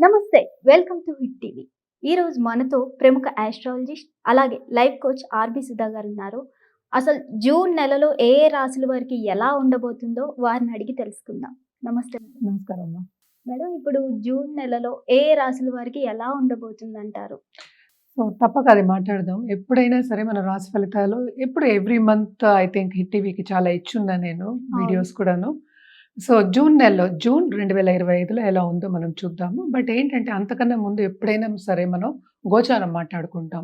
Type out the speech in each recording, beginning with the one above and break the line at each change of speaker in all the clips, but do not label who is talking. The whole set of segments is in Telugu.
నమస్తే. Welcome to hit TV. ఈరోజు మనతో ప్రముఖ ఆస్ట్రాలజిస్ట్ అలాగే లైఫ్ కోచ్ ఆర్‌బి సుధా గారున్నారు. అసలు జూన్ నెలలో ఏ ఏ రాశుల వారికి ఎలా ఉండబోతుందో వారిని అడిగి తెలుసుకుందాం. నమస్తే మేడం.
నమస్కారం అమ్మా.
మేడం ఇప్పుడు జూన్ నెలలో ఏ ఏ రాశుల వారికి ఎలా ఉండబోతుందంటారు?
తప్పక అది మాట్లాడదాం. ఎప్పుడైనా సరే మన రాశి ఫలితాలు ఎప్పుడు every month I think hit టీవీకి చాలా ఇచ్చున్నా నేను వీడియోస్ కూడాను. జూన్ నెలలో జూన్ 2025లో ఎలా ఉందో మనం చూద్దాము. బట్ ఏంటంటే అంతకన్నా ముందు ఎప్పుడైనా సరే మనం గోచారం మాట్లాడుకుంటాం.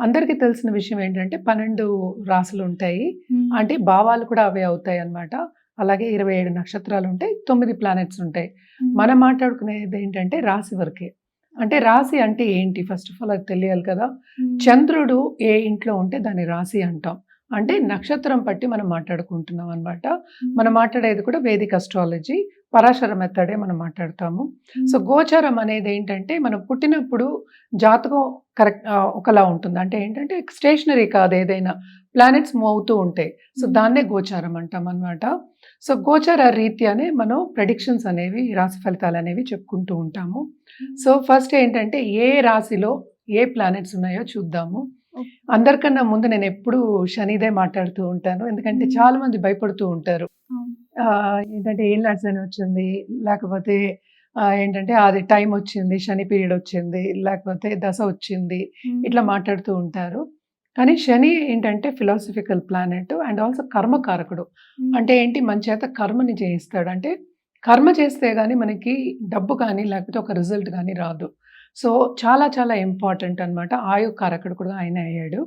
అందరికీ తెలిసిన విషయం ఏంటంటే 12 రాశులుంటాయి. అంటే భావాలు కూడా అవే అవుతాయన్నమాట. అలాగే 27 నక్షత్రాలుంటాయి. 9 ప్లానెట్స్ ఉంటాయి. మనం మాట్లాడుకునేది ఏంటంటే రాశి వరకే. అంటే రాశి అంటే ఏంటి? ఫస్ట్ ఆఫ్ ఆల్ అది తెలియాలి కదా! చంద్రుడు ఏ ఇంట్లో ఉంటే దాన్ని రాశి అంటాం. అంటే నక్షత్రం పట్టి మనం మాట్లాడుకుంటున్నాం అన్నమాట. మనం మాట్లాడేది కూడా వేదిక్ అస్ట్రాలజీ, పరాశర మెథడే మనం మాట్లాడతాము. గోచారం అనేది ఏంటంటే మనం పుట్టినప్పుడు జాతకం ఒకలా ఉంటుంది. అంటే ఏంటంటే స్టేషనరీ కాదు, ఏదైనా ప్లానెట్స్ మూవ్ అవుతూ ఉంటాయి. దాన్నే గోచారం అంటాం అన్నమాట. గోచార రీత్యానే మనం ప్రెడిక్షన్స్ అనేవి, రాశి ఫలితాలు అనేవి చెప్పుకుంటూ ఉంటాము. ఫస్ట్ ఏంటంటే ఏ రాశిలో ఏ ప్లానెట్స్ ఉన్నాయో చూద్దాము. అందరికన్నా ముందు నేను ఎప్పుడు శనిదే మాట్లాడుతూ ఉంటాను. ఎందుకంటే చాలా మంది భయపడుతూ ఉంటారు. ఏంటంటే ఏలినాటి శని వచ్చింది, లేకపోతే ఏంటంటే అది టైం వచ్చింది, శని పీరియడ్ వచ్చింది, లేకపోతే దశ వచ్చింది, ఇట్లా మాట్లాడుతూ ఉంటారు. కానీ శని ఏంటంటే ఫిలాసఫికల్ ప్లానెట్ అండ్ ఆల్సో కర్మకారకుడు. అంటే ఏంటి, మన చేత కర్మని చేయిస్తాడు. అంటే కర్మ చేస్తే గానీ మనకి డబ్బు కానీ లేకపోతే ఒక రిజల్ట్ కానీ రాదు. చాలా చాలా ఇంపార్టెంట్ అన్నమాట. ఆయు కారకుడు కూడా ఆయన అయ్యాడు.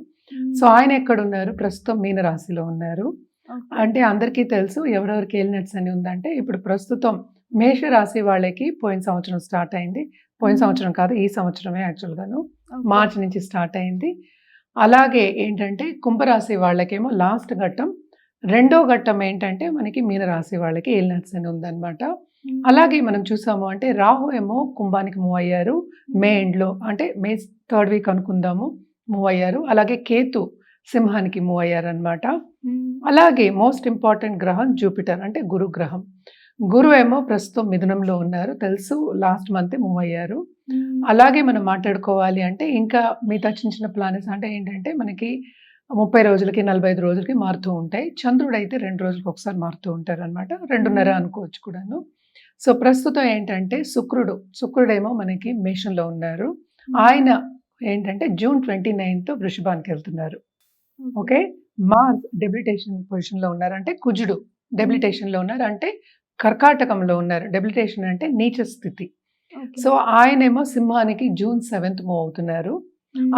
ఆయన ఎక్కడున్నారు? ప్రస్తుతం మీన రాశిలో ఉన్నారు. అంటే అందరికీ తెలుసు ఎవరెవరికి ఏలినాటి శని ఉందంటే, ఇప్పుడు ప్రస్తుతం మేష రాశి వాళ్ళకి పోయిన సంవత్సరం స్టార్ట్ అయింది. పోయిన సంవత్సరం కాదు, ఈ సంవత్సరమే యాక్చువల్‌గాను. మార్చి నుంచి స్టార్ట్ అయింది. అలాగే ఏంటంటే కుంభరాశి వాళ్ళకేమో లాస్ట్ ఘట్టం. రెండో ఘట్టం ఏంటంటే మనకి మీన రాశి వాళ్ళకి ఏలినాటి శని ఉందన్నమాట. అలాగే మనం చూసాము అంటే రాహు ఏమో కుంభానికి మూవ్ అయ్యారు మే ఎండ్‌లో, అంటే మే 3rd వీక్ అనుకుందాము, మూవ్ అయ్యారు. అలాగే కేతు సింహానికి మూవ్ అయ్యారన్నమాట. అలాగే మోస్ట్ ఇంపార్టెంట్ గ్రహం జూపిటర్, అంటే గురు గ్రహం. గురు ఏమో ప్రస్తుతం మిథునంలో ఉన్నారు, తెలుసు లాస్ట్ మంతే మూవ్ అయ్యారు. అలాగే మనం మాట్లాడుకోవాలి అంటే ఇంకా మిగతా చిన్న చిన్న ప్లానెట్స్ అంటే ఏంటంటే మనకి 30 రోజులకి 45 రోజులకి మారుతూ ఉంటాయి. చంద్రుడు అయితే 2 రోజులకు ఒకసారి మారుతూ ఉంటారన్నమాట. 2.5 అనుకోవచ్చు కూడాను. ప్రస్తుతం ఏంటంటే శుక్రుడేమో మనకి మేషంలో ఉన్నారు. ఆయన ఏంటంటే జూన్ 29th వృషభానికి వెళ్తున్నారు. ఓకే. మార్స్ డెబిలిటేషన్ పొజిషన్‌లో ఉన్నారు. అంటే కుజుడు డెబిలిటేషన్‌లో ఉన్నారు. అంటే కర్కాటకంలో ఉన్నారు. డెబిలిటేషన్ అంటే నీచ స్థితి. ఆయనేమో సింహానికి జూన్ 7th మూవ్ అవుతున్నారు.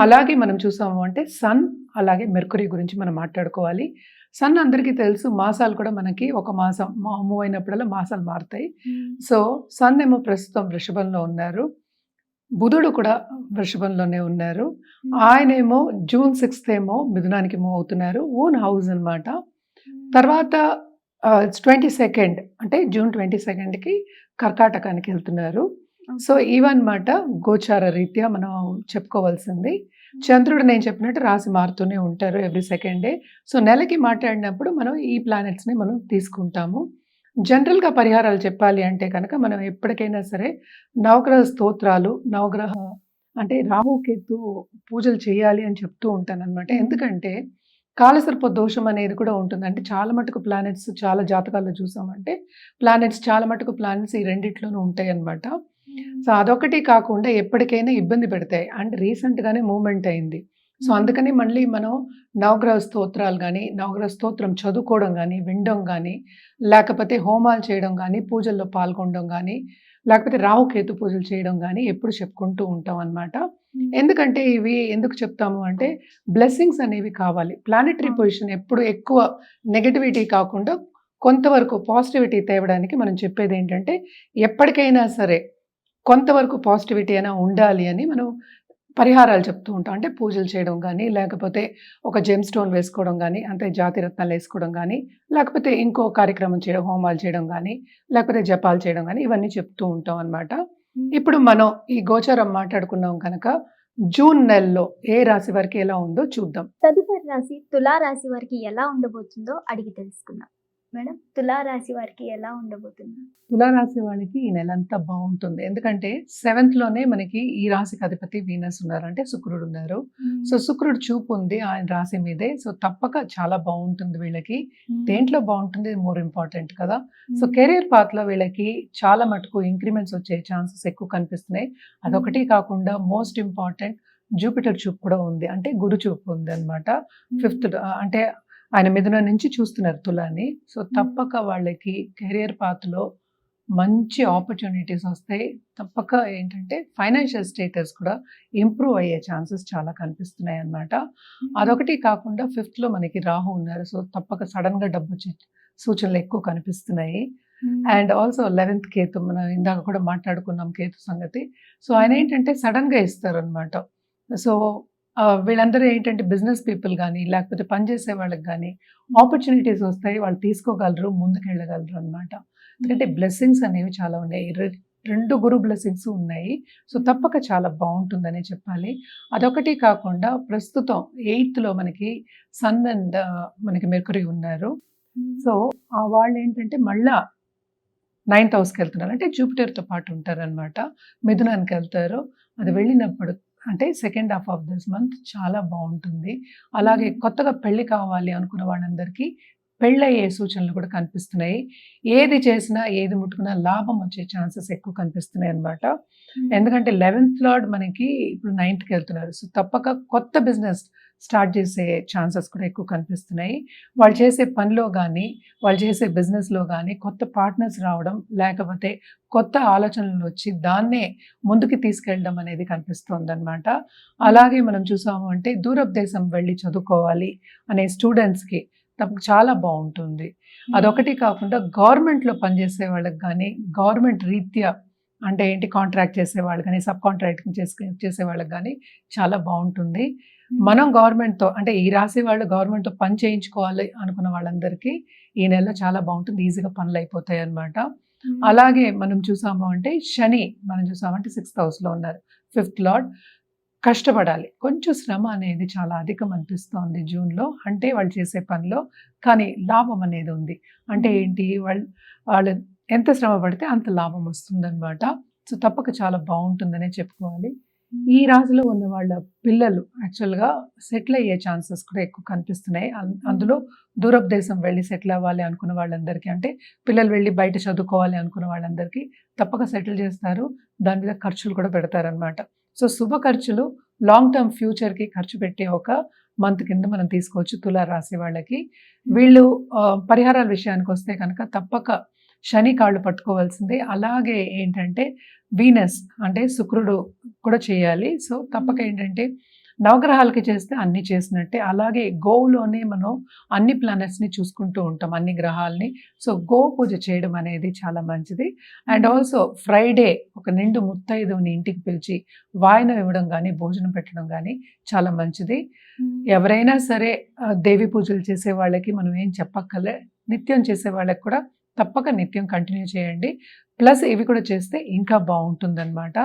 అలాగే మనం చూసాము అంటే సన్ అలాగే మెర్కురీ గురించి మనం మాట్లాడుకోవాలి. సన్ అందరికీ తెలుసు, మాసాలు కూడా మనకి ఒక మాసం మూవ్ అయినప్పుడల్లా మాసాలు మారుతాయి. సన్ ఏమో ప్రస్తుతం వృషభంలో ఉన్నారు. బుధుడు కూడా వృషభంలోనే ఉన్నారు. ఆయనేమో జూన్ 6th ఏమో మిథునానికి మూవ్ అవుతున్నారు. ఓన్ హౌస్ అన్నమాట. తర్వాత 22nd అంటే జూన్ 22కి కర్కాటకానికి వెళ్తున్నారు. ఇవన్నమాట గోచార రీత్యా మనం చెప్పుకోవాల్సింది. చంద్రుడు నేను చెప్పినట్టు రాశి మారుతూనే ఉంటారు ఎవ్రీ సెకండ్ డే. నెలకి మాట్లాడినప్పుడు మనం ఈ ప్లానెట్స్‌ని మనం తీసుకుంటాము. జనరల్‌గా పరిహారాలు చెప్పాలి అంటే కనుక మనం ఎప్పటికైనా సరే నవగ్రహ స్తోత్రాలు, నవగ్రహ అంటే రాహు, కేతు పూజలు చేయాలి అని చెప్తూ ఉంటానన్నమాట. ఎందుకంటే కాలసర్ప దోషం అనేది కూడా ఉంటుంది. అంటే చాలా మటుకు ప్లానెట్స్ చాలా జాతకాల్లో చూసామంటే చాలా మటుకు ప్లానెట్స్ ఈ రెండిట్లోనూ ఉంటాయన్నమాట. అదొకటి కాకుండా ఎప్పటికైనా ఇబ్బంది పెడతాయి. అంటే రీసెంట్‌గానే మూవ్‌మెంట్ అయింది. అందుకని మళ్ళీ మనం నవగ్రహ స్తోత్రాలు గానీ, నవగ్రహ స్తోత్రం చదువుకోవడం గానీ, వినడం గానీ, లేకపోతే హోమాలు చేయడం గానీ, పూజల్లో పాల్గొనడం గానీ, లేకపోతే రాహుకేతు పూజలు చేయడం గానీ ఎప్పుడు చెప్పుకుంటూ ఉంటాం అన్నమాట. ఎందుకంటే ఇవి ఎందుకు చెప్తాము అంటే బ్లెస్సింగ్స్ అనేవి కావాలి. ప్లానెటరీ పొజిషన్ ఎప్పుడు ఎక్కువ నెగటివిటీ కాకుండా కొంతవరకు పాజిటివిటీ తేవడానికి మనం చెప్పేది ఏంటంటే, ఎప్పటికైనా సరే కొంతవరకు పాజిటివిటీ అయినా ఉండాలి అని మనం పరిహారాలు చెప్తూ ఉంటాం. అంటే పూజలు చేయడం గానీ, లేకపోతే ఒక జెమ్ స్టోన్ వేసుకోవడం గానీ, అంటే జాతి రత్నాలు వేసుకోవడం గానీ, లేకపోతే ఇంకో కార్యక్రమం చేయడం, హోమాలు చేయడం గానీ, లేకపోతే జపాలు చేయడం గానీ, ఇవన్నీ చెప్తూ ఉంటాం అన్నమాట. ఇప్పుడు మనం ఈ గోచారం మాట్లాడుకున్నాం కనుక జూన్ నెలలో ఏ రాశి వారికి ఎలా ఉందో చూద్దాం.
తదుపరి రాశి తులా రాశి వారికి ఎలా ఉండబోతుందో అడిగి తెలుసుకుందాం. మేడం తులా రాశి వారికి ఎలా ఉండబోతుంది?
తులారాశి వాళ్ళకి ఈ నెల అంతా బాగుంటుంది. ఎందుకంటే సెవెంత్‌లోనే మనకి ఈ రాశికి అధిపతి వీనస్ ఉన్నారు. అంటే శుక్రుడు ఉన్నారు. సో శుక్రుడు చూపు ఉంది ఆయన రాశి మీదే. సో తప్పక చాలా బాగుంటుంది వీళ్ళకి. దేంట్లో బాగుంటుంది మోర్ ఇంపార్టెంట్ కదా! సో కెరియర్ పాత్‌లో వీళ్ళకి చాలా మటుకు ఇంక్రిమెంట్స్ వచ్చే ఛాన్సెస్ ఎక్కువ కనిపిస్తున్నాయి. అదొకటి కాకుండా మోస్ట్ ఇంపార్టెంట్ జూపిటర్ చూపు కూడా ఉంది. అంటే గురు చూపు ఉందన్నమాట. ఫిఫ్త్ అంటే ఆయన మిథునం నుంచి చూస్తున్నారు తులాని. సో తప్పక వాళ్ళకి కెరియర్ పాత్‌లో మంచి ఆపర్చునిటీస్ వస్తాయి. తప్పక ఏంటంటే ఫైనాన్షియల్ స్టేటస్ కూడా ఇంప్రూవ్ అయ్యే ఛాన్సెస్ చాలా కనిపిస్తున్నాయన్నమాట. అదొకటి కాకుండా ఫిఫ్త్‌లో మనకి రాహు ఉన్నారు. సో తప్పక సడెన్‌గా డబ్బొచ్చే సూచనలు ఎక్కువ కనిపిస్తున్నాయి. అండ్ ఆల్సో 11th కేతు మనం ఇందాక కూడా మాట్లాడుకున్నాం కేతు సంగతి. సో ఆయన ఏంటంటే సడెన్‌గా ఇస్తారనమాట. సో వీళ్ళందరూ ఏంటంటే బిజినెస్ పీపుల్ గానీ, లేకపోతే పనిచేసే వాళ్ళకి గానీ ఆపర్చునిటీస్ వస్తాయి. వాళ్ళు తీసుకోగలరు, ముందుకెళ్ళగలరు అనమాట. ఎందుకంటే బ్లెస్సింగ్స్ అనేవి చాలా ఉన్నాయి. 2 గురు బ్లెస్సింగ్స్ ఉన్నాయి. సో తప్పక చాలా బావుంటుందనే చెప్పాలి. అదొకటి కాకుండా ప్రస్తుతం 8థ్‌లో మనకి సన్ అండ్ మనకి మెర్క్యూరీ ఉన్నారు. సో వాళ్ళేంటంటే మళ్ళా 9th హౌస్‌కెళ్తున్నారు. అంటే జూపిటర్‌తో పాటు ఉంటారనమాట. మిథునానికెళ్తారు. అది వెళ్ళినప్పుడు అంటే second half of this month చాలా బావుంటుంది. అలాగే కొత్తగా పెళ్లి కావాలి అనుకున్న వాళ్ళందరికీ పెళ్ళయ్యే సూచనలు కూడా కనిపిస్తున్నాయి. ఏది చేసినా, ఏది ముట్టుకున్నా లాభం వచ్చే ఛాన్సెస్ ఎక్కువ కనిపిస్తున్నాయన్నమాట. ఎందుకంటే 11th లార్డ్ మనకి ఇప్పుడు 9థ్‌కెళ్తున్నారు. సో తప్పక కొత్త బిజినెస్ స్టార్ట్ చేసే ఛాన్సెస్ కూడా ఎక్కువ కనిపిస్తున్నాయి. వాళ్ళు చేసే పనిలో గానీ, వాళ్ళు చేసే బిజినెస్‌లో గానీ కొత్త పార్ట్నర్స్ రావడం, లేకపోతే కొత్త ఆలోచనలు వచ్చి దాన్నే ముందుకు తీసుకెళ్ళడం అనేది కనిపిస్తోందనమాట. అలాగే మనం చూసాము అంటే దూరపు దేశం వెళ్ళి చదువుకోవాలి అనే స్టూడెంట్స్‌కి చాలా బావుంటుంది. అదొకటి కాకుండా గవర్నమెంట్‌లో పనిచేసే వాళ్ళకి గానీ, గవర్నమెంట్ రీత్యా అంటే ఏంటి కాంట్రాక్ట్ చేసేవాళ్ళు గానీ, సబ్ కాంట్రాక్టింగ్ చేసే వాళ్ళకి గానీ చాలా బావుంటుంది. మనం గవర్నమెంట్‌తో అంటే ఈ రాశి వాళ్ళు గవర్నమెంట్‌తో పని చేయించుకోవాలి అనుకున్న వాళ్ళందరికీ ఈ నెల చాలా బావుంటుంది. ఈజీగా పనులయిపోతాయన్నమాట. అలాగే మనం చూసాము అంటే శని మనం చూసామంటే 6th హౌస్‌లో ఉన్నారు. 5th లార్డ్ కష్టపడాలి. కొంచెం శ్రమ అనేది చాలా అధికం అనిపిస్తోంది జూన్‌లో. అంటే వాళ్ళు చేసే పనిలో. కానీ లాభం అనేది ఉంది. అంటే ఏంటి వాళ్ళు ఎంత శ్రమ పడితే అంత లాభం వస్తుందన్నమాట. సో తప్పక చాలా బావుంటుందనే చెప్పుకోవాలి. ఈ రాశిలో ఉన్న వాళ్ళ పిల్లలు యాక్చువల్‌గా సెటిల్ అయ్యే ఛాన్సెస్ కూడా ఎక్కువ కనిపిస్తున్నాయి. అందులో దూరపు దేశం వెళ్ళి సెటిల్ అవ్వాలి అనుకున్న వాళ్ళందరికీ అంటే పిల్లలు వెళ్ళి బయట చదువుకోవాలి అనుకున్న వాళ్ళందరికీ తప్పక సెటిల్ చేస్తారు. దాని మీద ఖర్చులు కూడా పెడతారనమాట. సో శుభ ఖర్చులు లాంగ్ టర్మ్ ఫ్యూచర్‌కి ఖర్చు పెట్టే ఒక మంత్ కింద మనం తీసుకోవచ్చు తులా రాశి వాళ్ళకి. వీళ్ళు పరిహారాల విషయానికొస్తే కనుక తప్పక శని కాళ్ళు పట్టుకోవాల్సిందే. అలాగే ఏంటంటే వీనస్ అంటే శుక్రుడు కూడా చేయాలి. సో తప్పక ఏంటంటే నవగ్రహాలకి చేస్తే అన్నీ చేసినట్టే. అలాగే గోవులోనే మనం అన్ని ప్లానెట్స్‌ని చూసుకుంటూ ఉంటాం. అన్ని గ్రహాల్ని. సో గోవు పూజ చేయడం అనేది చాలా మంచిది. అండ్ ఆల్సో ఫ్రైడే ఒక నిండు ముత్తైదువుని ఇంటికి పిలిచి వాయనం ఇవ్వడం గానీ, భోజనం పెట్టడం గానీ చాలా మంచిది. ఎవరైనా సరే దేవి పూజలు చేసే వాళ్ళకి మనం ఏం చెప్పక్కర్లే. నిత్యం చేసే వాళ్ళకి కూడా తప్పక నిత్యం కంటిన్యూ చేయండి. ప్లస్ ఇవి కూడా చేస్తే ఇంకా బావుంటుందన్నమాట.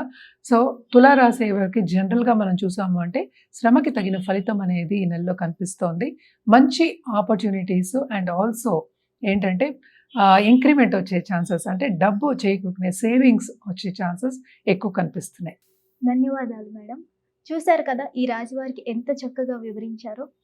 సో తులా రాశి వారికి జనరల్‌గా మనం చూసాము అంటే శ్రమకి తగిన ఫలితం అనేది ఈ నెలలో కనిపిస్తోంది. మంచి ఆపర్చునిటీస్ అండ్ ఆల్సో ఏంటంటే ఇంక్రిమెంట్ వచ్చే ఛాన్సెస్ అంటే డబ్బు చేకూరుకునే సేవింగ్స్ వచ్చే ఛాన్సెస్ ఎక్కువ కనిపిస్తున్నాయి.
ధన్యవాదాలు మేడం. చూసారు కదా ఈ రాశి వారికి ఎంత చక్కగా వివరించారో.